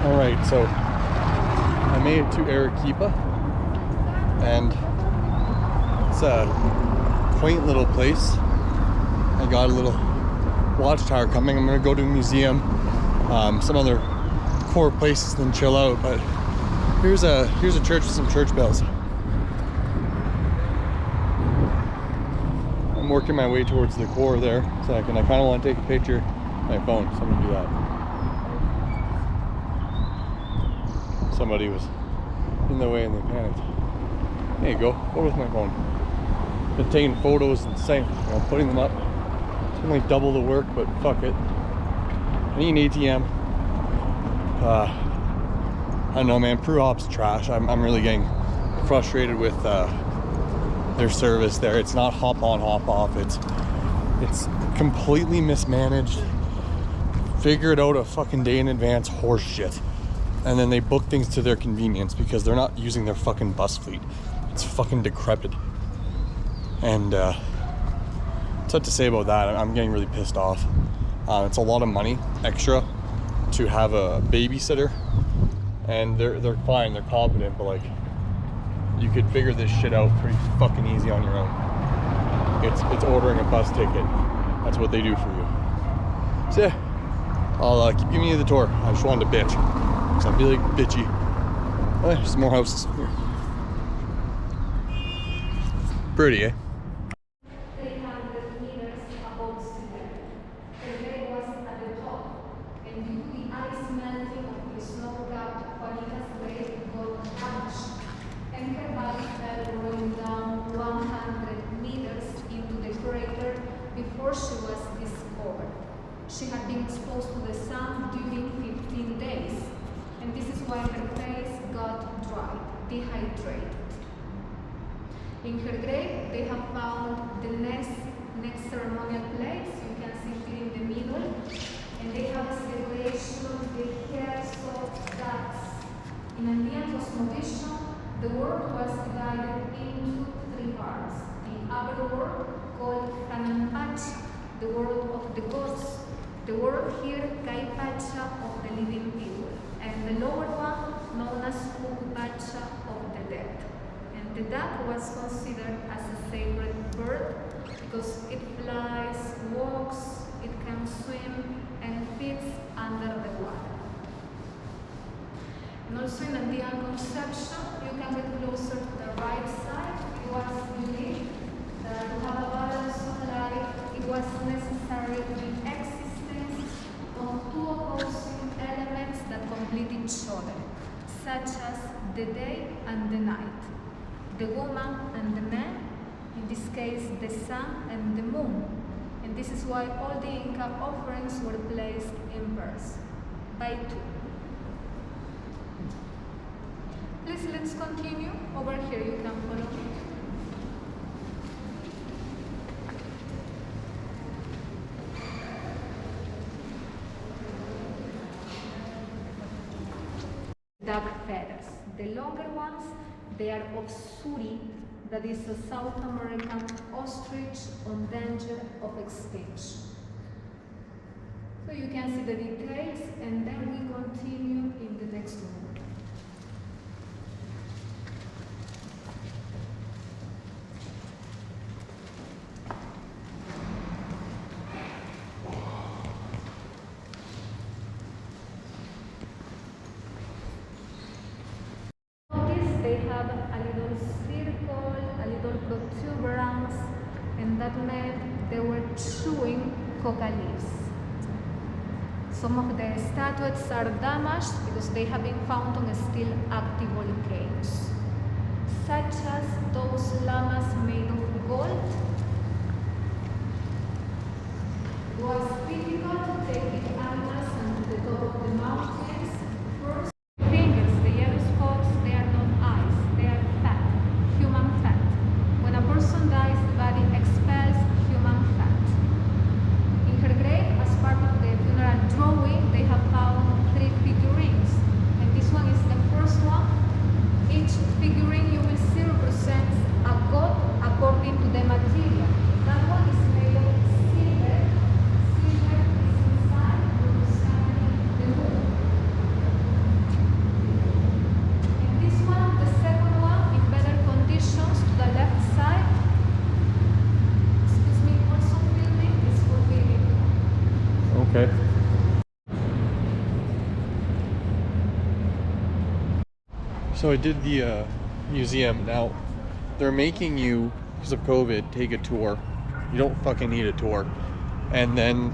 Alright, so I made it to Arequipa, and it's a quaint little place. I got a little watchtower coming. I'm gonna go to a museum, some other core places, then chill out. But here's a church with some church bells. I'm working my way towards the core there, so I kind of want to take a picture with my phone, so I'm gonna do that. Somebody was in the way and they panicked. There you go. Go with my phone. Been taking photos and putting them up. It's only double the work, but fuck it. I need an ATM. I don't know, man. Peru Op's trash. I'm really getting frustrated with their service there. It's not hop on, hop off. It's completely mismanaged. Figure it out a fucking day in advance horse shit. And then they book things to their convenience because they're not using their fucking bus fleet. It's fucking decrepit. And what's that to say about that? I'm getting really pissed off. It's a lot of money extra to have a babysitter, and they're fine, they're competent, but like, you could figure this shit out pretty fucking easy on your own. It's ordering a bus ticket. That's what they do for you. So yeah, I'll keep giving you the tour. I just wanted to bitch, because I feel like bitchy. Oh, there's some more houses here. Pretty, eh? She had been exposed to the sun during 15 days, and this is why her face got dry, dehydrated. In her grave, they have found the next ceremonial place. You can see here in the middle, and they have a celebration of the hairs of gods. In Andean cosmovision, the world was divided into three parts: the upper world, called Kanampachi, the world of the gods; the world here, Kaipacha, of the living people; and the lower one, known as Kukupacha, of the dead. And the duck was considered as a sacred bird because it flies, walks, it can swim, and feeds under the water. And also in Andean conception, you can get closer to the right side. It was believed that to have a balance of life, it was necessary to be of two opposing elements that complete each other, such as the day and the night, the woman and the man, in this case the sun and the moon. And this is why all the Inca offerings were placed in pairs, by two. Please, let's continue. Over here you can follow me. Duck feathers. The longer ones, they are of suri, that is a South American ostrich on danger of extinction. So you can see the details, and then we continue in the next room. They have a little circle, a little protuberance, and that meant they were chewing coca leaves. Some of the statuettes are damaged because they have been found on still active volcanoes, such as those llamas made of gold. It was difficult to take the animals to the top of the mountains. First, fingers, the yellow spots, they are not eyes, they are fat, human fat. When a person dies, the body expels human fat. In her grave, as part of the funeral drawing, they have found 3 figurines, and this one is the first one. Each figurine you will see represents a god according to the material. That one is made of silver. Silver is inside representing the moon. So I did the museum. Now, they're making you, because of COVID, take a tour. You don't fucking need a tour. And then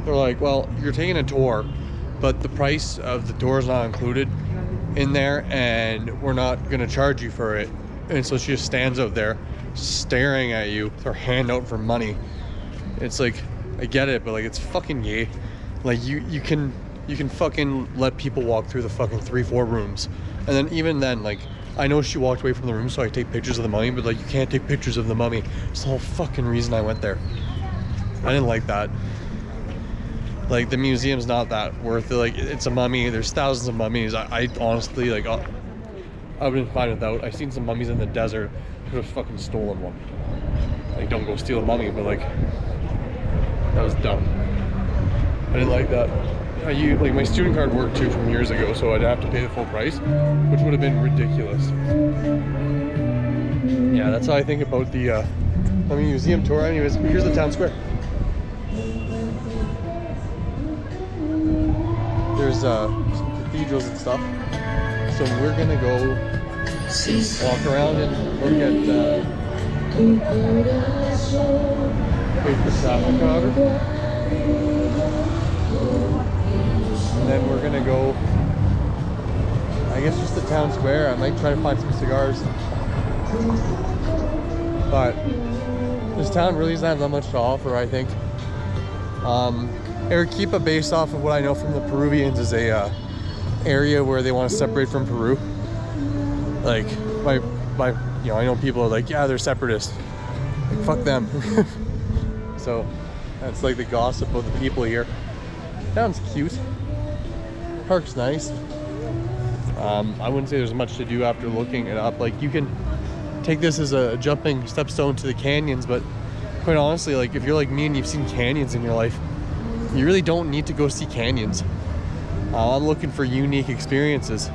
they're like, well, you're taking a tour, but the price of the tour is not included in there, and we're not gonna charge you for it. And so she just stands out there staring at you, with her hand out for money. It's like, I get it, but like, it's fucking gay. Like, you can fucking let people walk through the fucking 3-4 rooms. And then even then, like, I know she walked away from the room so I take pictures of the mummy, but like, you can't take pictures of the mummy. It's the whole fucking reason I went there. I didn't like that. Like, the museum's not that worth it. Like, it's a mummy. There's thousands of mummies. I honestly, like, I would have been fine without. I've seen some mummies in the desert. I could have fucking stolen one. Like, don't go steal a mummy, but like, that was dumb. I didn't like that. Like, my student card worked too from years ago, so I'd have to pay the full price, which would have been ridiculous. Yeah, that's how I think about the museum tour. Anyways, here's the town square. There's some cathedrals and stuff. So we're gonna go walk around and look at wait for traffic, however. And then we're gonna go, I guess, just the town square. I might try to find some cigars. But this town really doesn't have that much to offer, I think. Arequipa, based off of what I know from the Peruvians, is a area where they want to separate from Peru. Like, you know, I know people are like, yeah, they're separatists. Like, fuck them. So that's like the gossip of the people here. Town's cute. Park's nice. I wouldn't say there's much to do after looking it up. Like, you can take this as a jumping stepstone to the canyons, but quite honestly, like, if you're like me and you've seen canyons in your life, you really don't need to go see canyons. I'm looking for unique experiences.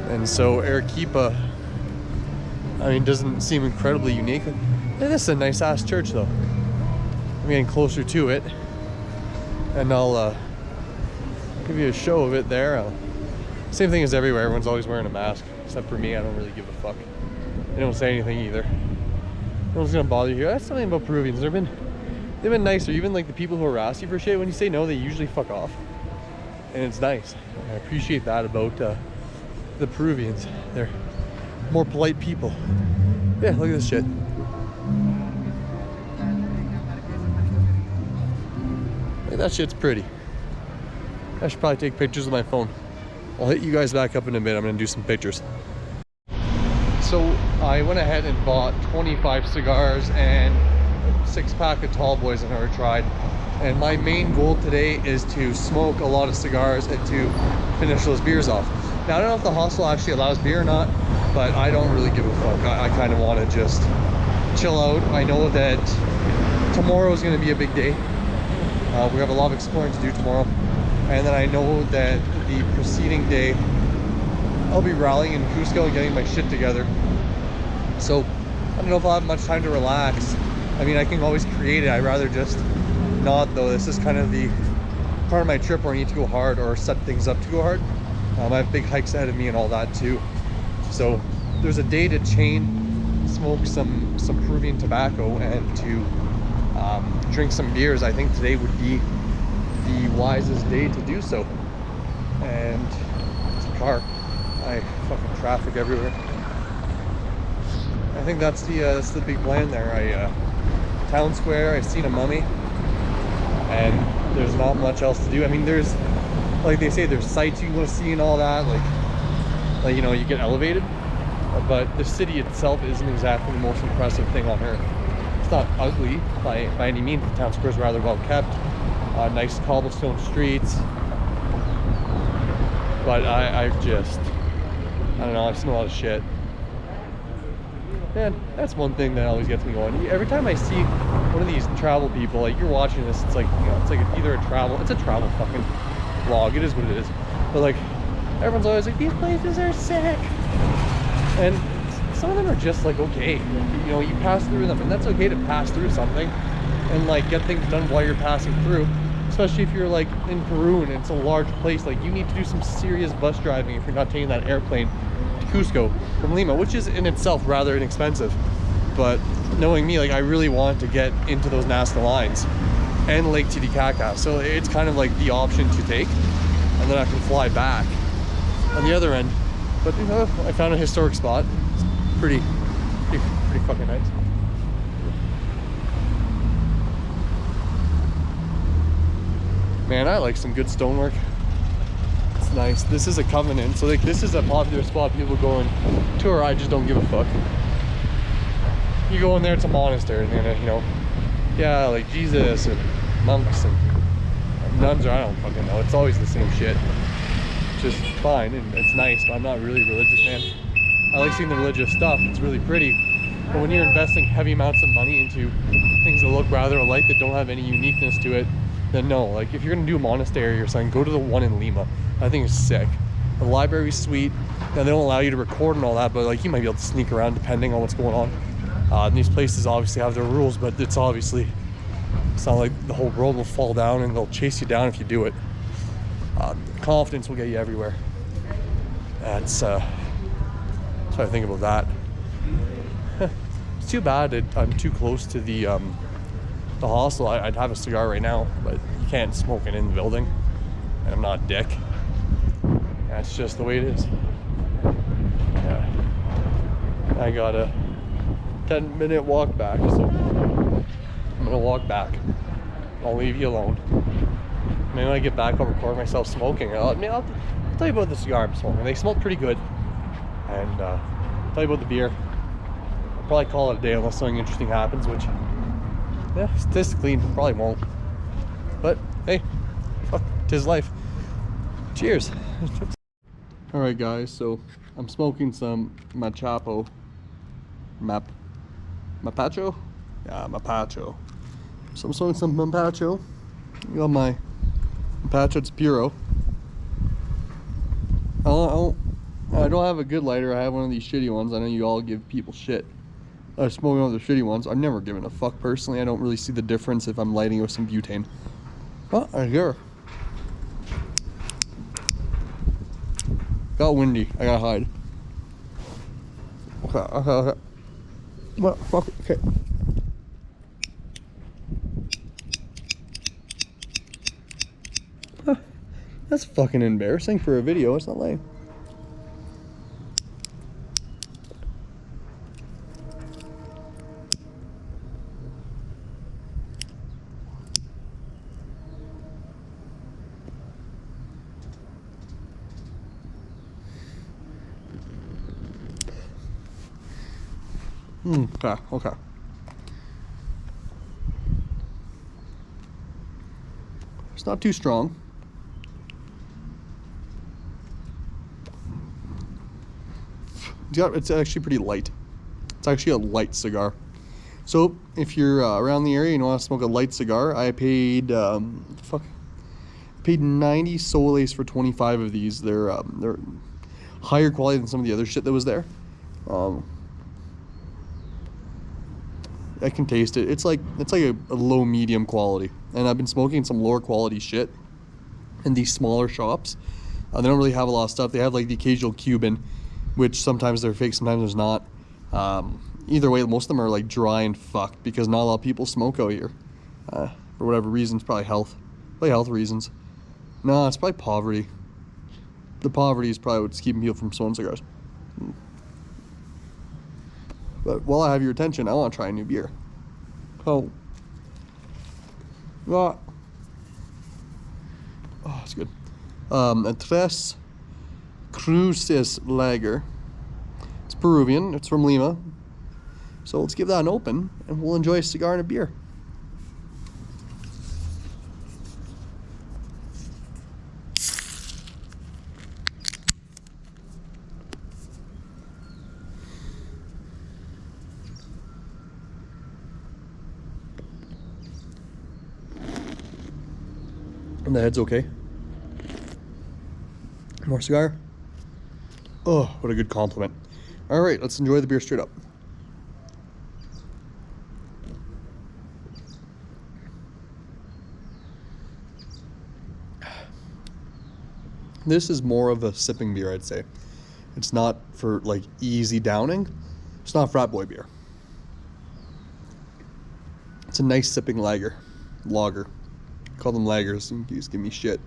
And so Arequipa, I mean, doesn't seem incredibly unique. This is a nice ass church though. I'm getting closer to it, and I'll give you a show of it there. Same thing as everywhere, everyone's always wearing a mask, except for me. I don't really give a fuck. They don't say anything either. No one's gonna bother you. That's something about Peruvians. They've been nicer. Even like the people who harass you for shit, when you say no, they usually fuck off. And it's nice. I appreciate that about the Peruvians. They're more polite people. Yeah, look at this shit. Like, that shit's pretty. I should probably take pictures with my phone. I'll hit you guys back up in a bit. I'm gonna do some pictures. So I went ahead and bought 25 cigars and a 6-pack of tall boys I've never tried. And my main goal today is to smoke a lot of cigars and to finish those beers off. Now, I don't know if the hostel actually allows beer or not, but I don't really give a fuck. I kind of want to just chill out. I know that tomorrow is going to be a big day. We have a lot of exploring to do tomorrow. And then I know that the preceding day, I'll be rallying in Cusco and getting my shit together. So I don't know if I'll have much time to relax. I mean, I can always create it. I'd rather just not, though. This is kind of the part of my trip where I need to go hard or set things up to go hard. I have big hikes ahead of me and all that too. So there's a day to chain smoke some Peruvian tobacco and to drink some beers. I think today would be the wisest day to do so. And it's a car. Fucking traffic everywhere. I think that's the big plan there. Town square, I've seen a mummy, and there's not much else to do. I mean, there's, like they say, there's sights you want to see and all that, like you know, you get elevated, but the city itself isn't exactly the most impressive thing on earth. It's not ugly by any means. The town square is rather well kept, nice cobblestone streets, but I don't know, I've seen a lot of shit. And that's one thing that always gets me going. Every time I see one of these travel people, like, you're watching this, it's like, you know, it's like either a travel fucking vlog. It is what it is. But like, everyone's always like, these places are sick. And some of them are just like, okay, you know, you pass through them, and that's okay to pass through something and like get things done while you're passing through. Especially if you're like in Peru and it's a large place, like, you need to do some serious bus driving if you're not taking that airplane to Cusco from Lima, which is in itself rather inexpensive. But knowing me, like I really want to get into those Nazca lines and Lake Titicaca. So it's kind of like the option to take, and then I can fly back on the other end. But you know, I found a historic spot. It's pretty fucking nice. Man, I like some good stonework. It's nice. This is a Covenant, so like this is a popular spot people go and tour. I just don't give a fuck. You go in there, it's a monastery, and you know, yeah, like Jesus and monks and nuns, or I don't fucking know. It's always the same shit. Just fine, and it's nice, but I'm not really religious, man. I like seeing the religious stuff. It's really pretty. But when you're investing heavy amounts of money into things that look rather alike, that don't have any uniqueness to it, then no. Like if you're gonna do a monastery or something, go to the one in Lima. I think it's sick. The library's sweet. Now they don't allow you to record and all that, but like you might be able to sneak around depending on what's going on. And these places obviously have their rules, but it's not like the whole world will fall down and they'll chase you down if you do it. Confidence will get you everywhere. That's what I think about that. It's too bad that I'm too close to the hostel. I'd have a cigar right now, but you can't smoke it in the building, and I'm not a dick. That's just the way it is. Yeah. I got a 10-minute walk back, so I'm gonna walk back. I'll leave you alone. Maybe when I get back, I'll record myself smoking. I'll tell you about the cigar I'm smoking. They smell pretty good. And I'll tell you about the beer. I'll probably call it a day unless something interesting happens, which, yeah, statistically probably won't. But hey, fuck, 'tis life. Cheers. All right, guys. So I'm smoking some Mapacho. Mapacho? Yeah, Mapacho. So I'm smoking some Mapacho. I got my Mapacho, it's Puro. I don't have a good lighter. I have one of these shitty ones. I know you all give people shit. I'm smoking one of the shitty ones. I've never given a fuck personally. I don't really see the difference if I'm lighting with some butane. Oh, I hear. Got windy. I gotta hide. Okay. What? Fuck. Okay. That's fucking embarrassing for a video. It's not lame. Okay. It's not too strong. It's actually pretty light. It's actually a light cigar. So if you're around the area and you want to smoke a light cigar, I paid paid 90 soles for 25 of these. They're higher quality than some of the other shit that was there. I can taste it. It's like a low medium quality. And I've been smoking some lower quality shit in these smaller shops. They don't really have a lot of stuff. They have like the occasional Cuban, which sometimes they're fake, sometimes there's not. Either way, most of them are like dry and fucked because not a lot of people smoke out here. For whatever reasons, probably health reasons. No, it's probably poverty. The poverty is probably what's keeping people from smoking cigars. But while I have your attention, I want to try a new beer. Oh, it's good. A Tres Cruces Lager. It's Peruvian. It's from Lima. So let's give that an open, and we'll enjoy a cigar and a beer. And the head's okay. More cigar. Oh, what a good compliment. All right, let's enjoy the beer straight up. This is more of a sipping beer, I'd say. It's not for like easy downing. It's not frat boy beer. It's a nice sipping lager. Call them lagers and just give me shit.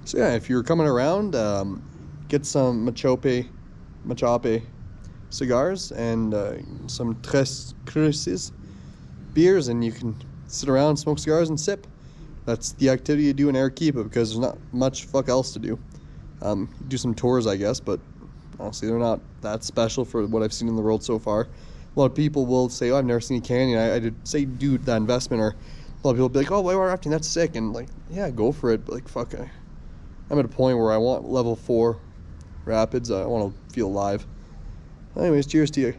So yeah, if you're coming around, get some Machope cigars and some Tres Cruces beers, and you can sit around, smoke cigars, and sip. That's the activity you do in Arequipa because there's not much fuck else to do. Do some tours, I guess, but honestly, they're not that special for what I've seen in the world so far. A lot of people will say, "Oh, I've never seen a canyon." I did say do that investment, or a lot of people will be like, "Oh, whitewater rafting, that's sick," and like, yeah, go for it. But like, fuck, I'm at a point where I want level 4 rapids. I want to feel alive. Anyways, cheers to you.